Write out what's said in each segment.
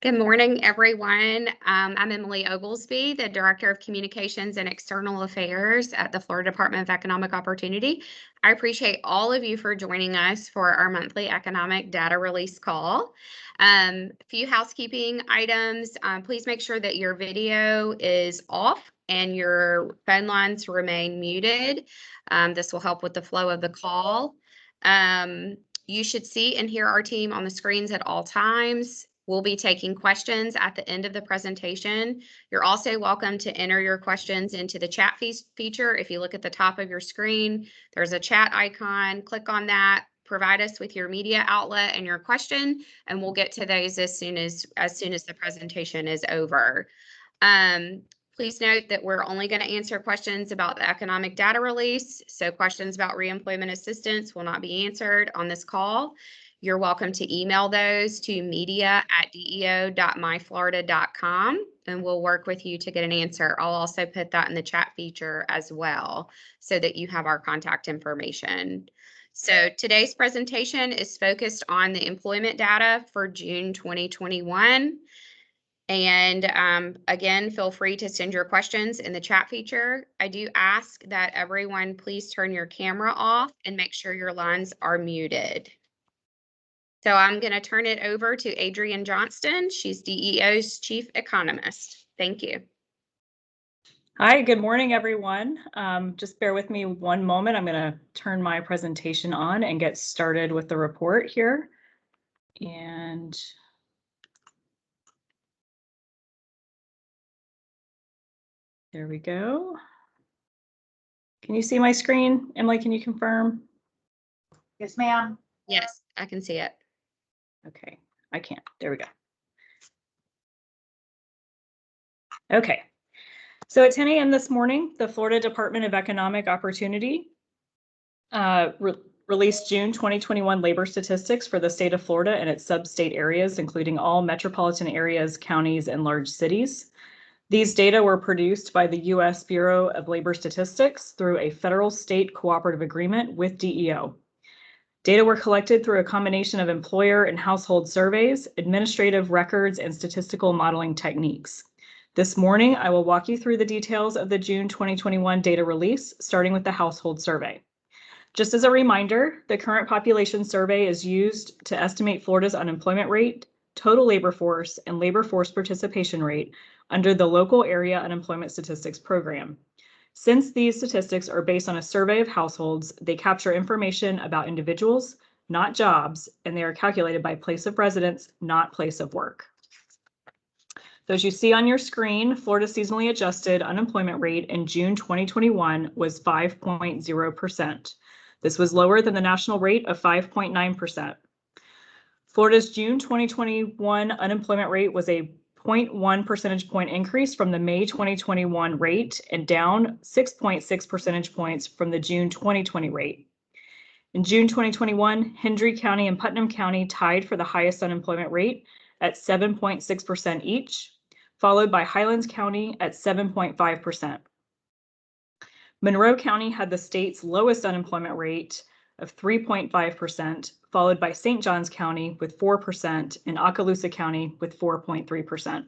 Good morning, everyone. I'm Emily Oglesby, the Director of Communications and External Affairs at the Florida Department of Economic Opportunity. I appreciate all of you for joining us for our monthly economic data release call. A few housekeeping items. Please make sure that your video is off and your phone lines remain muted. This will help with the flow of the call. You should see and hear our team on the screens at all times. We'll be taking questions at the end of the presentation. You're also welcome to enter your questions into the chat feature. If you look at the top of your screen, there's a chat icon. Click on that. Provide us with your media outlet and your question, and we'll get to those as soon as the presentation is over. Please note that we're only going to answer questions about the economic data release, so questions about reemployment assistance will not be answered on this call. You're welcome to email those to media@deo.myflorida.com, and we'll work with you to get an answer. I'll also put that in the chat feature as well so that you have our contact information. So today's presentation is focused on the employment data for June 2021. And again, feel free to send your questions in the chat feature. I do ask that everyone please turn your camera off and make sure your lines are muted. So I'm going to turn it over to Adrienne Johnston. She's DEO's Chief Economist. Thank you. Hi, good morning, everyone. Just bear with me one moment. I'm going to turn my presentation on and get started with the report here. And there we go. Can you see my screen? Emily, can you confirm? Yes, ma'am. Yes, I can see it. Okay, I can't. There we go. Okay, so at 10 a.m. this morning, the Florida Department of Economic Opportunity released June 2021 labor statistics for the state of Florida and its sub-state areas, including all metropolitan areas, counties, and large cities. These data were produced by the U.S. Bureau of Labor Statistics through a federal-state cooperative agreement with DEO. Data were collected through a combination of employer and household surveys, administrative records, and statistical modeling techniques. This morning, I will walk you through the details of the June 2021 data release, starting with the household survey. Just as a reminder, the current population survey is used to estimate Florida's unemployment rate, total labor force, and labor force participation rate under the Local Area Unemployment Statistics Program. Since these statistics are based on a survey of households, they capture information about individuals, not jobs, and they are calculated by place of residence, not place of work. So as you see on your screen, Florida's seasonally adjusted unemployment rate in June 2021 was 5.0%. This was lower than the national rate of 5.9%. Florida's June 2021 unemployment rate was a 0.1 percentage point increase from the May 2021 rate and down 6.6 percentage points from the June 2020 rate. In June 2021, Hendry County and Putnam County tied for the highest unemployment rate at 7.6% each, followed by Highlands County at 7.5%. Monroe County had the state's lowest unemployment rate of 3.5%, followed by St. Johns County with 4% and Okaloosa County with 4.3%.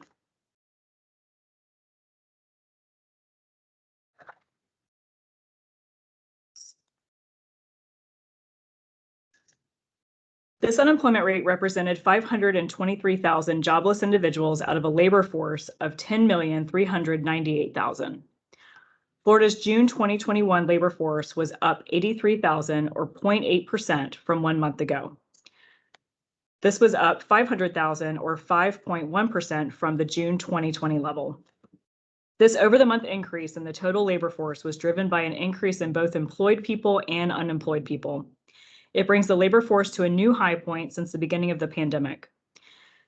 This unemployment rate represented 523,000 jobless individuals out of a labor force of 10,398,000. Florida's June 2021 labor force was up 83,000 or 0.8% from 1 month ago. This was up 500,000 or 5.1% from the June 2020 level. This over-the-month increase in the total labor force was driven by an increase in both employed people and unemployed people. It brings the labor force to a new high point since the beginning of the pandemic.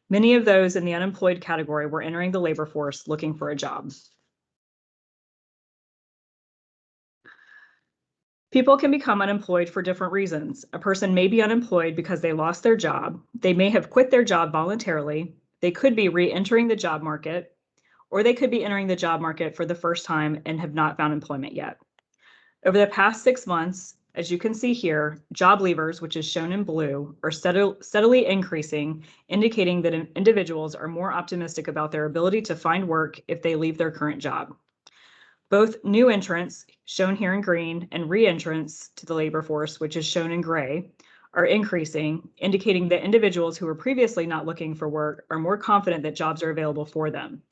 Many of those in the unemployed category were entering the labor force looking for a job. People can become unemployed for different reasons. A person may be unemployed because they lost their job. They may have quit their job voluntarily. They could be re-entering the job market, or they could be entering the job market for the first time and have not found employment yet. Over the past 6 months, As you can see here, job leavers, which is shown in blue, are steadily increasing, indicating that individuals are more optimistic about their ability to find work if they leave their current job. Both new entrants, shown here in green, and re-entrants to the labor force, which is shown in gray, are increasing, indicating that individuals who were previously not looking for work are more confident that jobs are available for them.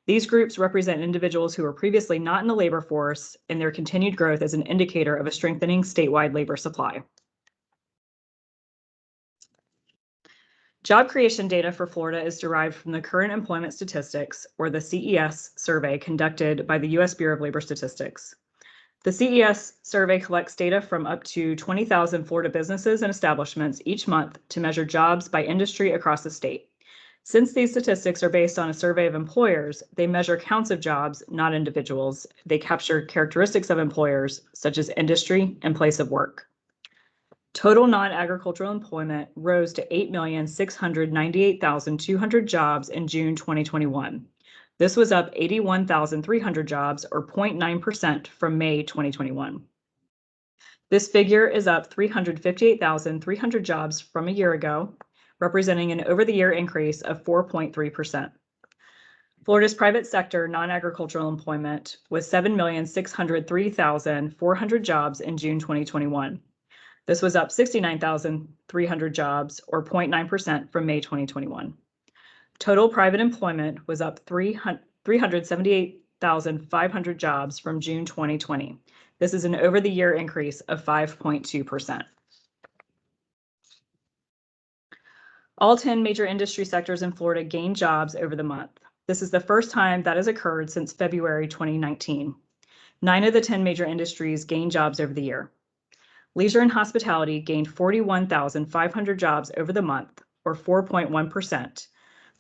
These groups represent individuals who were previously not in the labor force, and their continued growth is an indicator of a strengthening statewide labor supply. Job creation data for Florida is derived from the Current Employment Statistics, or the CES survey conducted by the U.S. Bureau of Labor Statistics. The CES survey collects data from up to 20,000 Florida businesses and establishments each month to measure jobs by industry across the state. Since these statistics are based on a survey of employers, they measure counts of jobs, not individuals. They capture characteristics of employers, such as industry and place of work. Total non-agricultural employment rose to 8,698,200 jobs in June 2021. This was up 81,300 jobs, or 0.9% from May 2021. This figure is up 358,300 jobs from a year ago, representing an over-the-year increase of 4.3%. Florida's private sector non-agricultural employment was 7,603,400 jobs in June 2021. This was up 69,300 jobs, or 0.9% from May 2021. Total private employment was up 378,500 jobs from June 2020. This is an over-the-year increase of 5.2%. All 10 major industry sectors in Florida gained jobs over the month. This is the first time that has occurred since February 2019. 9 of the 10 major industries gained jobs over the year. Leisure and hospitality gained 41,500 jobs over the month, or 4.1%,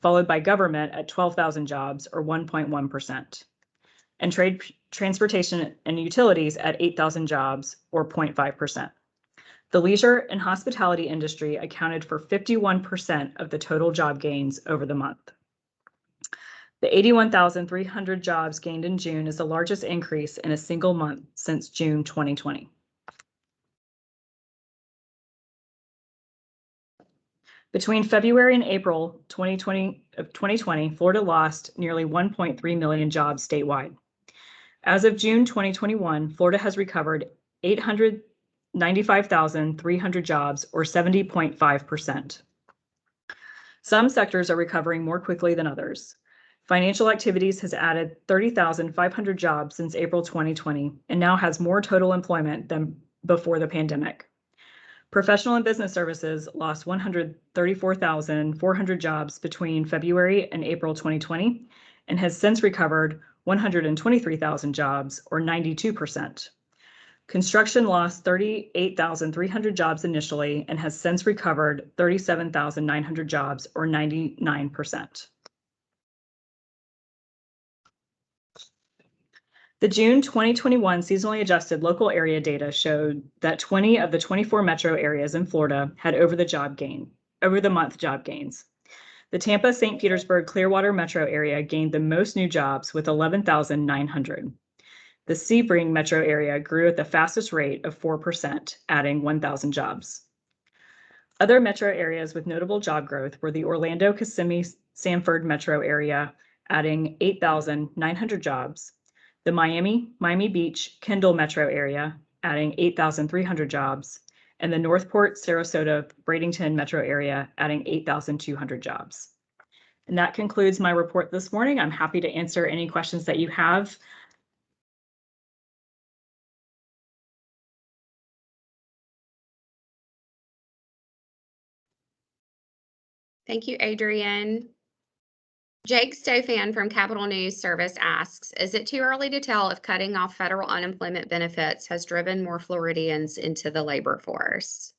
followed by government at 12,000 jobs, or 1.1%, and trade, transportation, and utilities at 8,000 jobs, or 0.5%. The leisure and hospitality industry accounted for 51% of the total job gains over the month. The 81,300 jobs gained in June is the largest increase in a single month since June 2020. Between February and April 2020, Florida lost nearly 1.3 million jobs statewide. As of June 2021, Florida has recovered 895,300 jobs, or 70.5%. Some sectors are recovering more quickly than others. Financial activities has added 30,500 jobs since April 2020 and now has more total employment than before the pandemic. Professional and business services lost 134,400 jobs between February and April 2020 and has since recovered 123,000 jobs, or 92%. Construction lost 38,300 jobs initially and has since recovered 37,900 jobs, or 99%. The June 2021 seasonally adjusted local area data showed that 20 of the 24 metro areas in Florida had over the month job gains. The Tampa, St. Petersburg, Clearwater metro area gained the most new jobs with 11,900. The Sebring metro area grew at the fastest rate of 4%, adding 1,000 jobs. Other metro areas with notable job growth were the Orlando, Kissimmee, Sanford metro area, adding 8,900 jobs. The Miami Beach, Kendall metro area, adding 8,300 jobs, and the Northport, Sarasota, Bradenton metro area, adding 8,200 jobs. And that concludes my report this morning. I'm happy to answer any questions that you have. Thank you, Adrienne. Jake Stofan from Capital News Service asks, is it too early to tell if cutting off federal unemployment benefits has driven more Floridians into the labor force?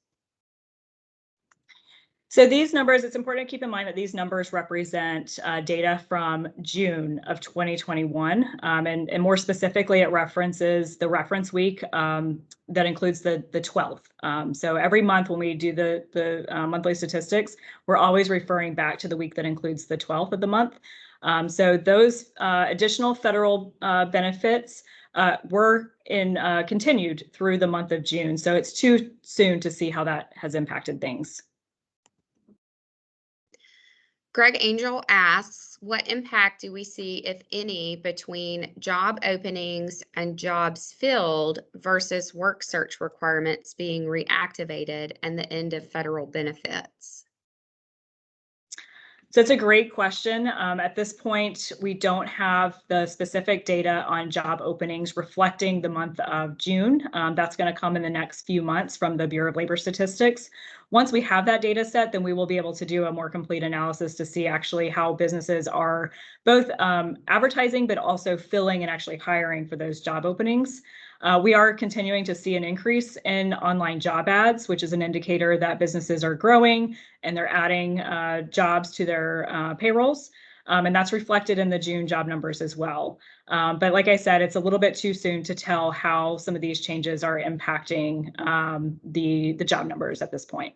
So these numbers, it's important to keep in mind that these numbers represent data from June of 2021. And more specifically, it references the reference week that includes the 12th. So every month when we do the monthly statistics, we're always referring back to the week that includes the 12th of the month. So those additional federal benefits were continued through the month of June. So it's too soon to see how that has impacted things. Greg Angel asks, what impact do we see, if any, between job openings and jobs filled versus work search requirements being reactivated and the end of federal benefits? So it's a great question. At this point, we don't have the specific data on job openings reflecting the month of June. That's going to come in the next few months from the Bureau of Labor Statistics. Once we have that data set, then we will be able to do a more complete analysis to see actually how businesses are both advertising, but also filling and actually hiring for those job openings. We are continuing to see an increase in online job ads, which is an indicator that businesses are growing and they're adding jobs to their payrolls. And that's reflected in the June job numbers as well. But like I said, it's a little bit too soon to tell how some of these changes are impacting the job numbers at this point.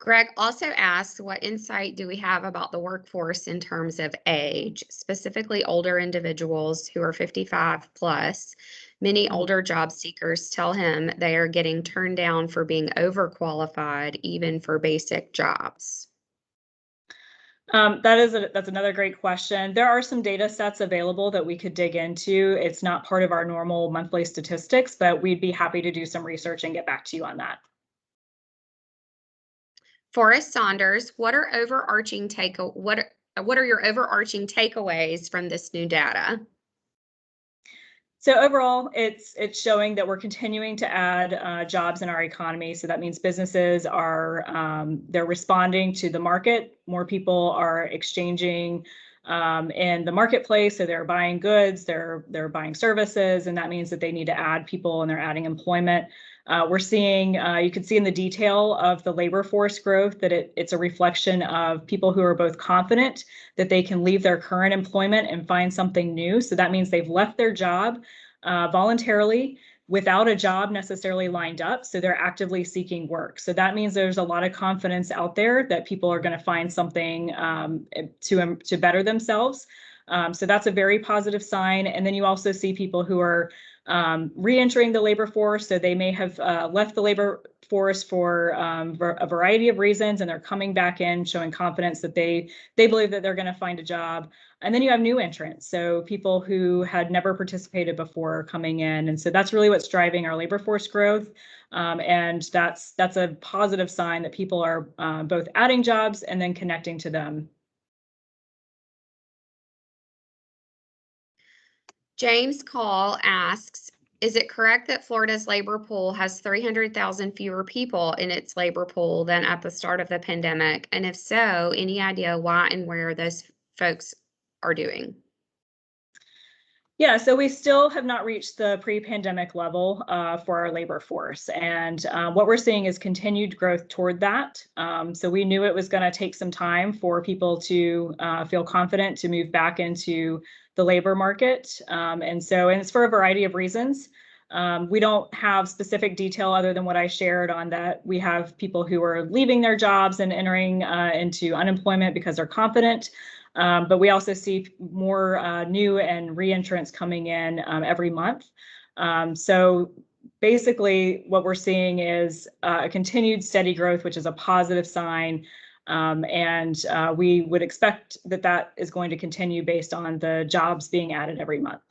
Greg also asks, what insight do we have about the workforce in terms of age, specifically older individuals who are 55 plus? Many older job seekers tell him they are getting turned down for being overqualified, even for basic jobs. That's another great question. There are some data sets available that we could dig into. It's not part of our normal monthly statistics, but we'd be happy to do some research and get back to you on that. Forrest Saunders, what are your overarching takeaways from this new data? So overall, it's showing that we're continuing to add jobs in our economy. So that means businesses are they're responding to the market. More people are exchanging in the marketplace. So they're buying goods, they're buying services, and that means that they need to add people and they're adding employment. We're seeing, you can see in the detail of the labor force growth that it's a reflection of people who are both confident that they can leave their current employment and find something new. So that means they've left their job voluntarily without a job necessarily lined up. So they're actively seeking work. So that means there's a lot of confidence out there that people are going to find something to better themselves. So that's a very positive sign. And then you also see people who are re-entering the labor force. So they may have left the labor force for a variety of reasons, and they're coming back in, showing confidence that they believe that they're going to find a job. And then you have new entrants, so people who had never participated before coming in. And so that's really what's driving our labor force growth. And that's a positive sign that people are both adding jobs and then connecting to them. James Call asks, is it correct that Florida's labor pool has 300,000 fewer people in its labor pool than at the start of the pandemic? And if so, any idea why and where those folks are doing? Yeah, so we still have not reached the pre-pandemic level for our labor force. And what we're seeing is continued growth toward that. So we knew it was going to take some time for people to feel confident to move back into the labor market. And it's for a variety of reasons. We don't have specific detail other than what I shared on that. We have people who are leaving their jobs and entering into unemployment because they're confident. But we also see more new and re-entrants coming in every month. So basically what we're seeing is a continued steady growth, which is a positive sign. And we would expect that that is going to continue based on the jobs being added every month.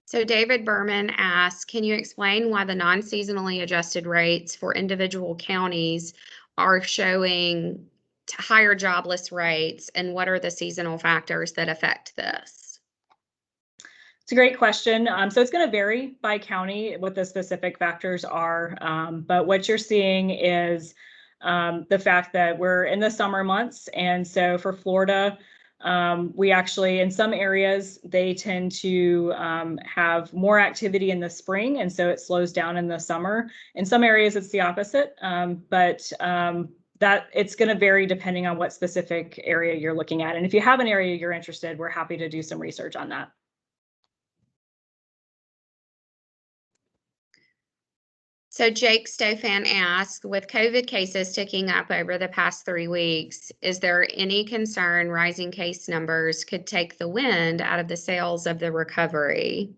So David Berman asks, can you explain why the non-seasonally adjusted rates for individual counties are showing higher jobless rates, and what are the seasonal factors that affect this? It's a great question. So it's going to vary by county what the specific factors are. But what you're seeing is the fact that we're in the summer months. And so for Florida, we actually, in some areas, they tend to have more activity in the spring. And so it slows down in the summer. In some areas, it's the opposite. That it's going to vary depending on what specific area you're looking at. And if you have an area you're interested, we're happy to do some research on that. So Jake Stofan asked, with COVID cases ticking up over the past 3 weeks, is there any concern rising case numbers could take the wind out of the sails of the recovery?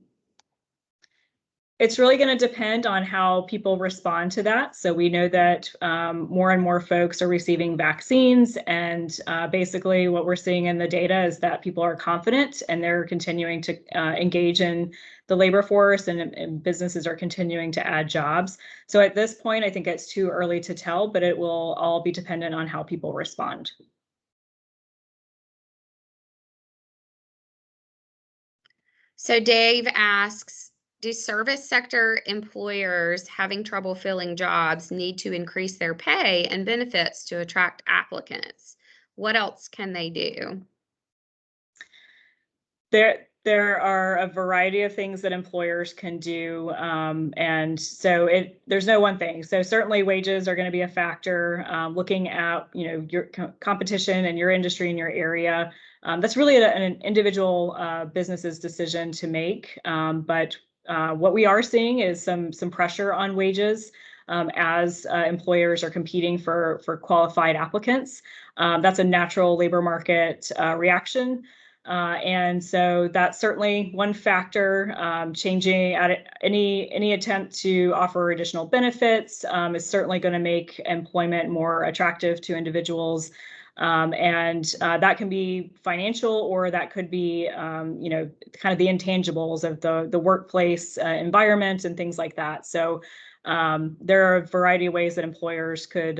It's really going to depend on how people respond to that. So we know that more and more folks are receiving vaccines, and basically what we're seeing in the data is that people are confident and they're continuing to engage in the labor force, and businesses are continuing to add jobs. So at this point, I think it's too early to tell, but it will all be dependent on how people respond. So Dave asks, do service sector employers having trouble filling jobs need to increase their pay and benefits to attract applicants? What else can they do? There are a variety of things that employers can do, and so there's no one thing. So certainly wages are going to be a factor. Looking at your competition and your industry in your area, that's really an individual business's decision to make. But what we are seeing is some pressure on wages as employers are competing for qualified applicants. That's a natural labor market reaction. And so that's certainly one factor. Changing at any attempt to offer additional benefits is certainly going to make employment more attractive to individuals. And that can be financial, or that could be, kind of the intangibles of the workplace environment and things like that. So there are a variety of ways that employers could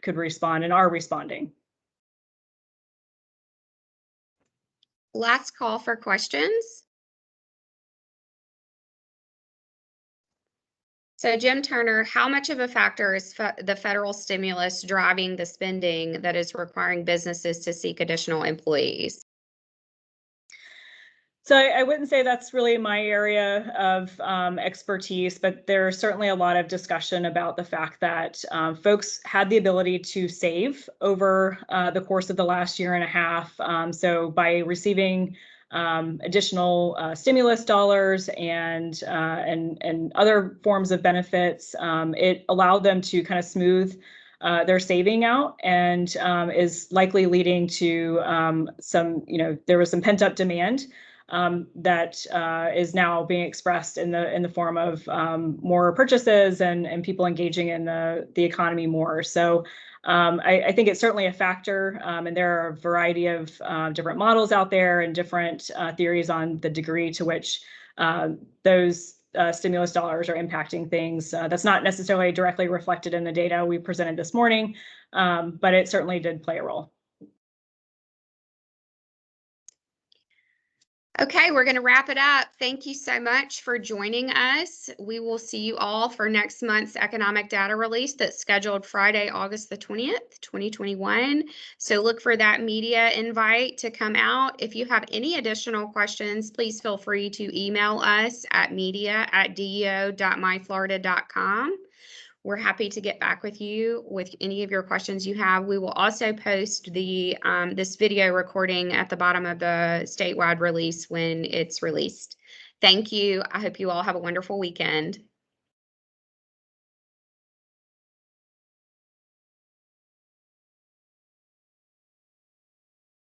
respond and are responding. Last call for questions. So Jim Turner, how much of a factor is the federal stimulus driving the spending that is requiring businesses to seek additional employees? So I wouldn't say that's really my area of expertise, but there's certainly a lot of discussion about the fact that folks had the ability to save over the course of the last year and a half. So by receiving additional stimulus dollars and other forms of benefits, it allowed them to kind of smooth their saving out, and is likely leading to there was some pent up demand that is now being expressed in the form of more purchases and people engaging in the economy more. So I think it's certainly a factor, and there are a variety of different models out there and different theories on the degree to which those stimulus dollars are impacting things. That's not necessarily directly reflected in the data we presented this morning, but it certainly did play a role. Okay, we're going to wrap it up. Thank you so much for joining us. We will see you all for next month's economic data release that's scheduled Friday, August the 20th, 2021. So look for that media invite to come out. If you have any additional questions, please feel free to email us at media@deo.myflorida.com. We're happy to get back with you with any of your questions you have. We will also post the this video recording at the bottom of the statewide release when it's released. Thank you. I hope you all have a wonderful weekend.